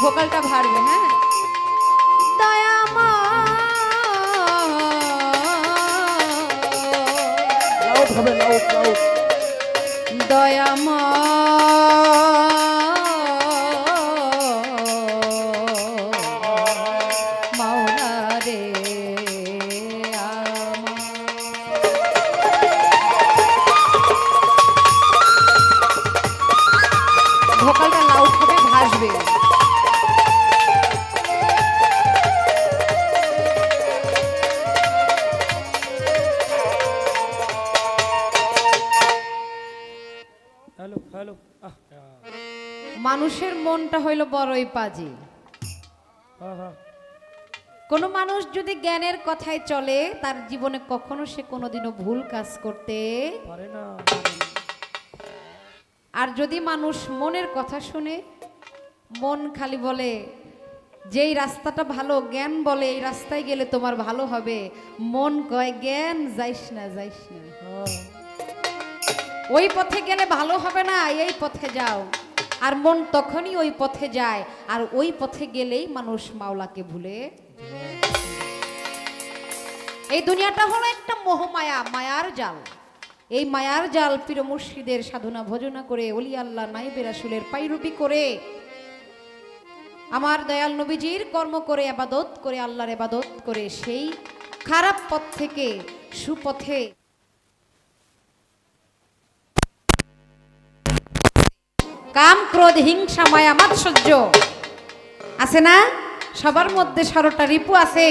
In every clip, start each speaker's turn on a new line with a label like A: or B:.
A: ভোকালটা ভারবে, হ্যাঁ। মাওলা রে ভোকালটা লাউড হবে, ভাসবে। মানুষের মনটা হইল বড়ই পাজি। কোন মানুষ যদি জ্ঞানের কথায় চলে, তার জীবনে কখনো সে কোনোদিনও ভুল কাজ করতে পারে না। আর যদি মানুষ মনের কথা শুনে, মন খালি বলে যেই রাস্তাটা ভালো, জ্ঞান বলে এই রাস্তায় গেলে তোমার ভালো হবে, মন কয় জ্ঞান যাইস না, যাইস না, ওই পথে গেলে ভালো হবে না, এই পথে যাও। আর মন তখনই ওই পথে যায়, আর ওই পথে গেলেই মানুষ মাওলাকে ভুলে। এই দুনিয়াটা হলো একটা মোহমায়া, মায়ার জাল। এই মায়ার জাল পীর মুর্শিদের সাধনা ভজনা করে, ওলি আল্লাহ নাইবে রাসূলের পায়রুপি করে, আমার দয়াল নবীজির কর্ম করে, ইবাদত করে, আল্লাহর ইবাদত করে, সেই খারাপ পথ থেকে সুপথে কাম ক্রোধ হিংসা মায়া মাৎসর্য আছে না, সবার মধ্যে ১৬টা রিপু আছে,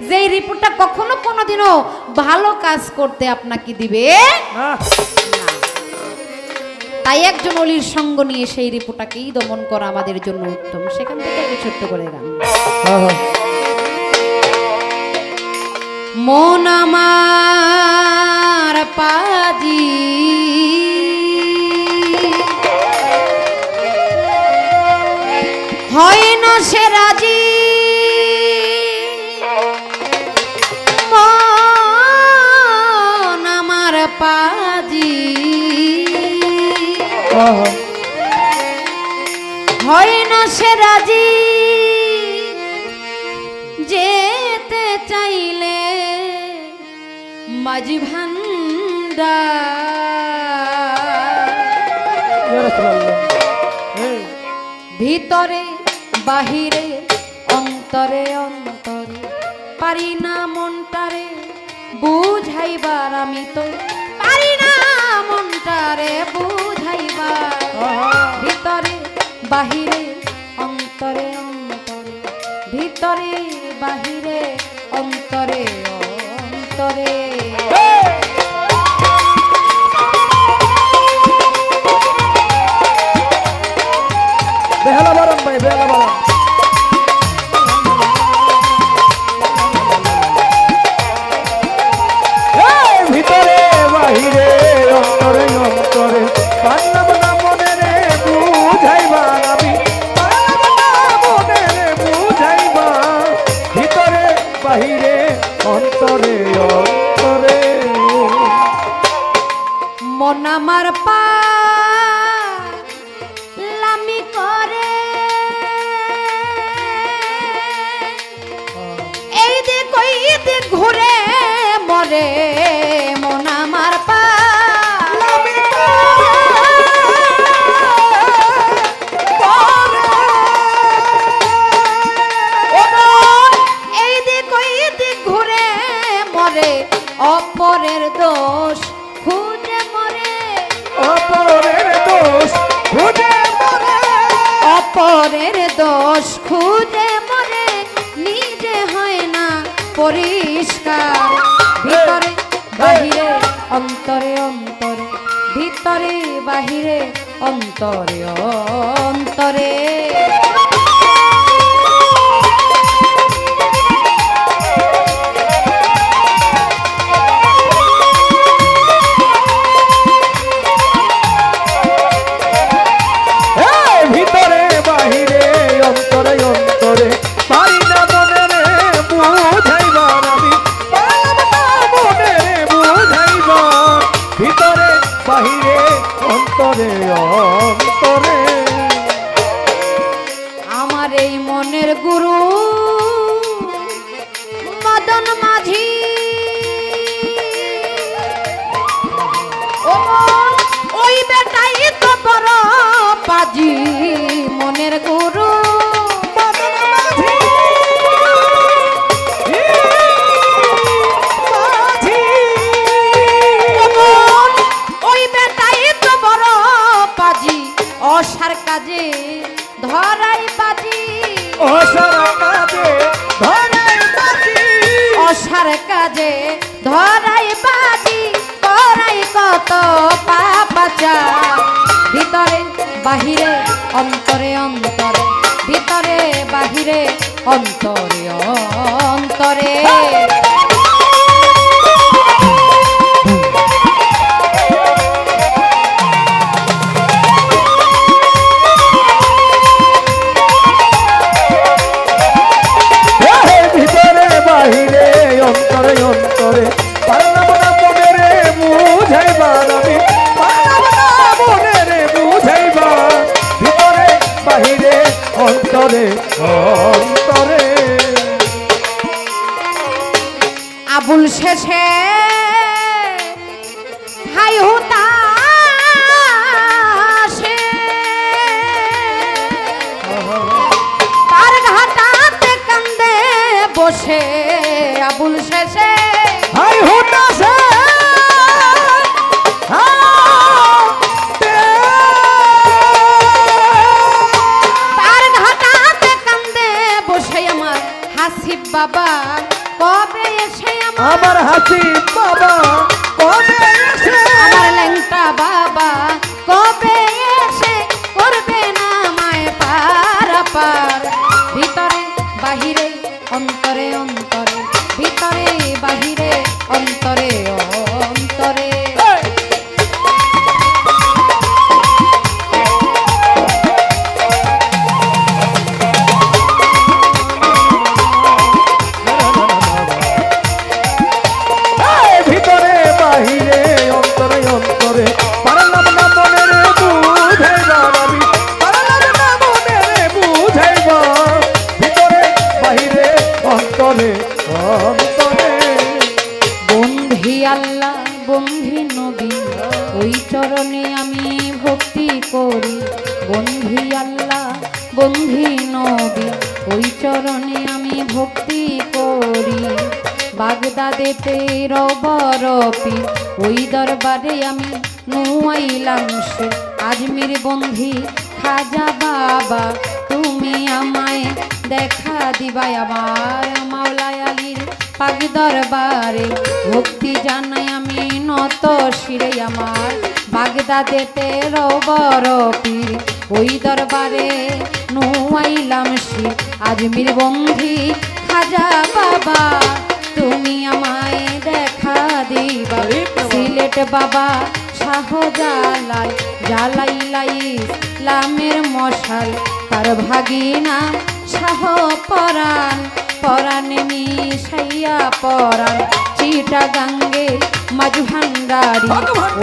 A: যেই রিপুটা কখনো কোনোদিনও ভালো কাজ করতে আপনাকে দিবে না। তাই একজন অলির সঙ্গ নিয়ে সেই রিপুটাকেই দমন করা আমাদের জন্য উত্তম। সেখান থেকে আমি ছোট্ট করে গান। মন আমার পাজি হয় না সে রাজি, মন আমার পাজি হয় না সে রাজি, যেতে চাইলে মাঝি ভান্ডার, ভিতরে বাহিরে অন্তরে অন্তরে পারি না মনটারে বুঝাইবার, আমি তো পারি না মনটারে বুঝাইবার, ভিতরে বাহিরে অন্তরে অন্তরে, ভিতরে বাহিরে অন্তরে অন্তরে।
B: বেহালা বারাম ভাই, বেহালা বারাম। ভিতরে বাহিরে অন্তরে অন্তরে পারলাম না মনে রে বুঝাইবা, আমি পারলাম না মনে রে বুঝাইবা, ভিতরে বাহিরে অন্তরে অন্তরে।
A: মন আমার পালামি করে, এই দিক ওই দিক ঘুরে মরে, মন আমার পালামি এই দিক ওই দিক ঘুরে মরে, অপরের দোষ খুঁজে মরে,
B: অপরের দোষ
A: পরের দোষ খুঁজে মরে নিজে হয় না পরিষ্কার ভিতরে বাহিরে অন্তরে অন্তরে ভিতরে বাহিরে অন্তরে অন্তরে
B: ভিতরে বাহিরে অন্তরে অন্তরে পারি না মনে রে বুঝাইবার আমি পারলাম না মনে রে বুঝাইবার ভিতরে বাহিরে অন্তরে অন্তরে
A: আমার এই মনের গুরু মদন মাঝি ও মন, ওই বেটাই তো বড় পাজি মনের গুরু
B: মদন মাঝি মাঝি
A: ও মন, ওই বেটাই তো বড় পাজি অসার কাজে ধরাই বাজি
B: ও সারা কাজে ধরে বাজি
A: অসার কাজে ধরাই বাজি করাই কত পাপাচা ভিতরে বাহিরে অন্তরে অন্তরে ভিতরে বাহিরে অন্তরে অন্তরে
B: ভিতরে বাহিরে অন্তরে অন্তরে পারলাম না মনে রে বুঝাইবার আমি পারলাম না মনে রে বুঝাইবার ভিতরে বাহিরে অন্তরে অন্তরে
A: আবুল শেষে হাই হুতাশে তার ঘাটাতে কান্দে বসে আবুল শেষে
B: হাই হুতাশে
A: তার ঘাটাতে কান্দে বসে আমার হাসিব বাবা কবে এসে
B: আমার হাসি বাবা কবে এসে
A: আমার ল্যাংটা বাবা কবে এসে করবে না মায় পার পার ভিতরে বাহিরে অন্তরে অন্তরে ভিতরে বাহিরে অন্তরে অন্তরে
B: ভিতরে বাহিরে অন্তরে অন্তরে পারলাম না মনে রে বুঝাইবার আমি পারলাম না মনে রে বুঝাইবার ভিতরে বাহিরে অন্তরে অন্তরে
A: বন্ধি আল্লাহ বন্ধি নবী ওই চরণে আমি ভক্তি করি বন্ধি আল্লাহ বন্ধি নবী ওই চরণে আমি ভক্তি করি বাগদাদেতে রবরপি ওই দরবারে আমি নুয়াইলাম সে আজমির বন্ধি খাজা বাবা তুমি আমায় দেখা দিবাই আমার মাওলায় আলীর পাক দরবারে ভক্তি জানাই আমি নত শিরে আমার বাগদাদেতে রবরপি ওই দরবারে নুয়াইলাম সে আজমির বন্ধি খাজা বাবা তুমি আমায় দেখা দিবা সিলেট বাবা শাহ জালাল জালাইলাই ইসলামের মশাল তার ভাগিনা শাহ পরাণ পরাণে মিশাইয়া পরাণ চিটা গাঙ্গে মাজভান্ডারি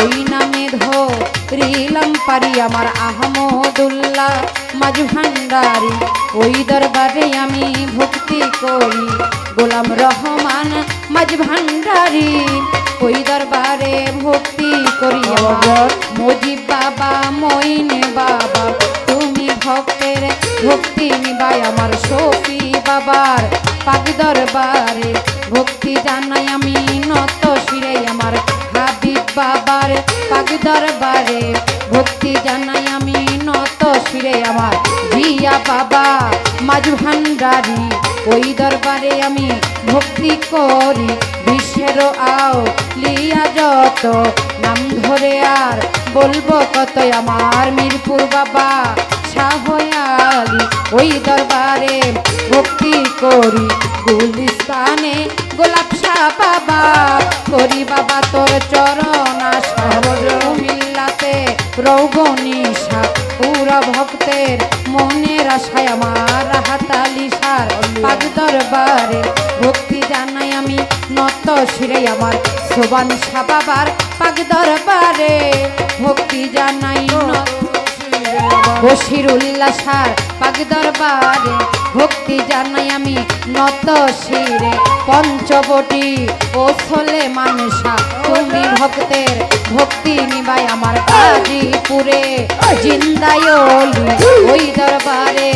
A: ওই নামে ধরিলাম পারি আমার আহমদুল্লাহ মাজভান্ডারি ওই দরবারে আমি ভক্তি করি গোলাম রহমান মাজভান্ডারি ওই দরবারে ভক্তি করি আমার মজিব বাবা মইনে বাবা তুমি ভক্তের ভক্তি নিবাই আমার শফি বাবার পাক দরবারে ভক্তি জানাই আমি নত শিরে আমার হাবিব বাবার পাক দরবারে ভক্তি জানাই আমি নত শিরে আমার জিয়া মাঝ ভান্ডারি ওই দরবারে আমি ভক্তি করি বিশ্বের আও লিয়া যত নাম ধরে আর বলবো কত আমার মিরপুর বাবা শাহয়ালি ওই দরবারে ভক্তি করি গুলিস্তানে গোলাপ শাহ বাবা করি বাবা তোর চরণ আশা মিল্লাতে রৌবনিশা পুরা ভক্তের মনের আশায় আমার রাহাতালি সার পাক দরবারে ভক্তি জানাই আমি নত শিরে আমার সোবান শাহ বাবার পাক দরবারে ভক্তি জানাই বশিরুল্লাহ সার পাক দরবারে ভক্তি জানাই আমি নত শিরে পঞ্চবটি ও ছোলে মানুষা তুমি ভক্তের ভক্তি নিবাই আমার গাজীপুরে জিন্দায়লি ওই দরবারে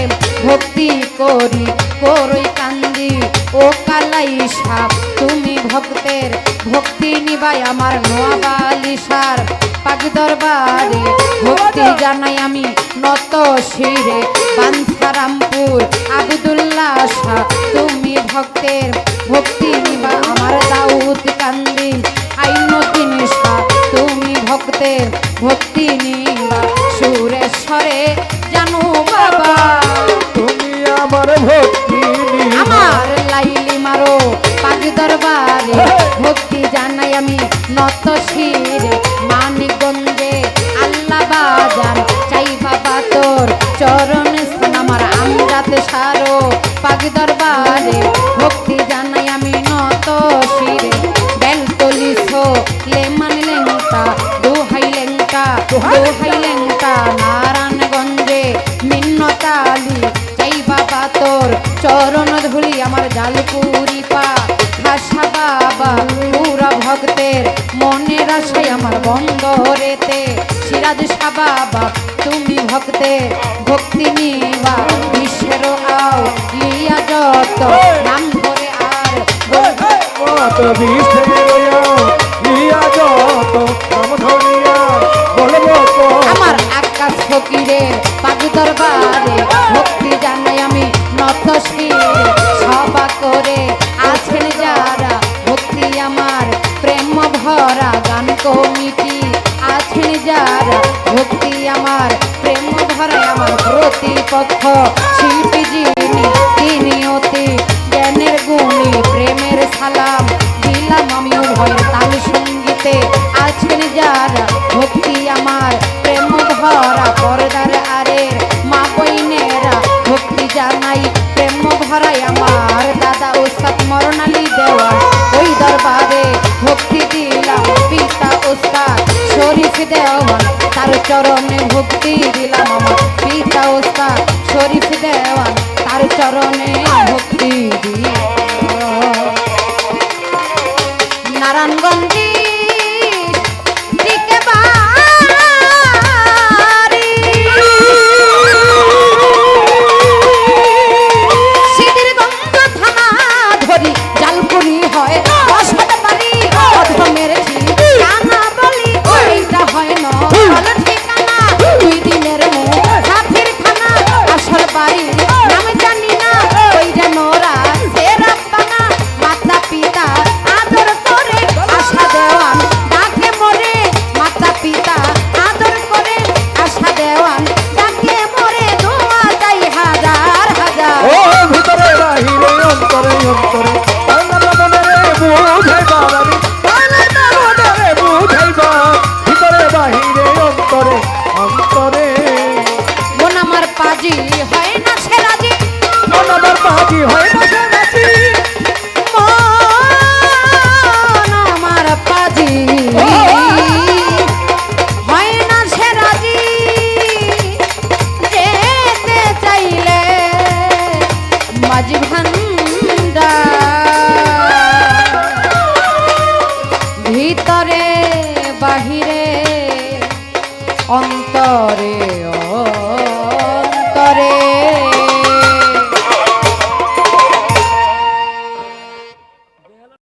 A: ভক্তি করি করই কান্দি ও কালাই সাপ তুমি ভক্তের ভক্তি নিবাই আমার নোয়াবালি সার পাক দরবারে ভক্তি জানাই আমি নত শিরে বাঞ্ছারামপুর আব্দুল্লাহ শাহ তুমি ভক্তের ভক্তি নিবা আমার দাউদ কান্দি আইনুদ্দিন শাহ তুমি ভক্তের ভক্তি নিবা সুরেশ্বরে জানো বাবা
B: তুমি আমার ভক্তি নিবা।
A: আমার লাইলি মারো পাক দরবারে ভক্তি জানাই আমি নত শিরে মানিকগঞ্জে আল্লাহ বাজার চাই বাবা তোর চরণ স্থান আমার আমরাতে সারো পাক দরবারে ভক্তি জানাই আমি নত শিরে বেলতলিছো লেমান লেঙ্কা দোহাই লেঙ্কা নারায়ণগঞ্জে মিন্নতালি চাই বাবা তোর চরণ ধুলি আমার জালপুরি পা খাসা বাবা পুরা ভক্তের মনের আশায় আমার বন্দরেতে সিরাজ শাহ বাবা তুমি ভক্তের ভক্তি নিবা বিশ্বের আও লিয়া যত নাম ধরে আর
B: মত বিয়া যত নাম ধরিয়া বলবো
A: আমার আকাশ ফকিরের পাক দরবারে ভক্তি জানাই আমি নত শিরে সভা করে আছেন যারা ভক্তি আমার প্রেম ভরা গান কমিটি আছেন যারা ভক্তি আমার প্রেম ভরা আমার প্রতিপক্ষ শিল্পী যিনি তিনি অতি জ্ঞানের গুণী প্রেমের সালাম দিলাম আমি উভয়ের তাল সঙ্গীতে আছেন যারা ভক্তি আমার প্রেম ভরা পর্দার আরের মা বইনেরা ভক্তি জানাই প্রেম ভরাই আমার দাদা ওস্তাদ মরণালী দেওয়া ওই দরবারে ভক্তি দিলাম পিতা ওস্তাদ শরীফ দেওয়ান তার চরণে ভক্তি দিলাম আমার পিতা ওস্তাদ শরীফ দেওয়ান তার চরণে ভক্তি দিলাম নারায়ণগঞ্জে ভিতরে বাহিরে অন্তরে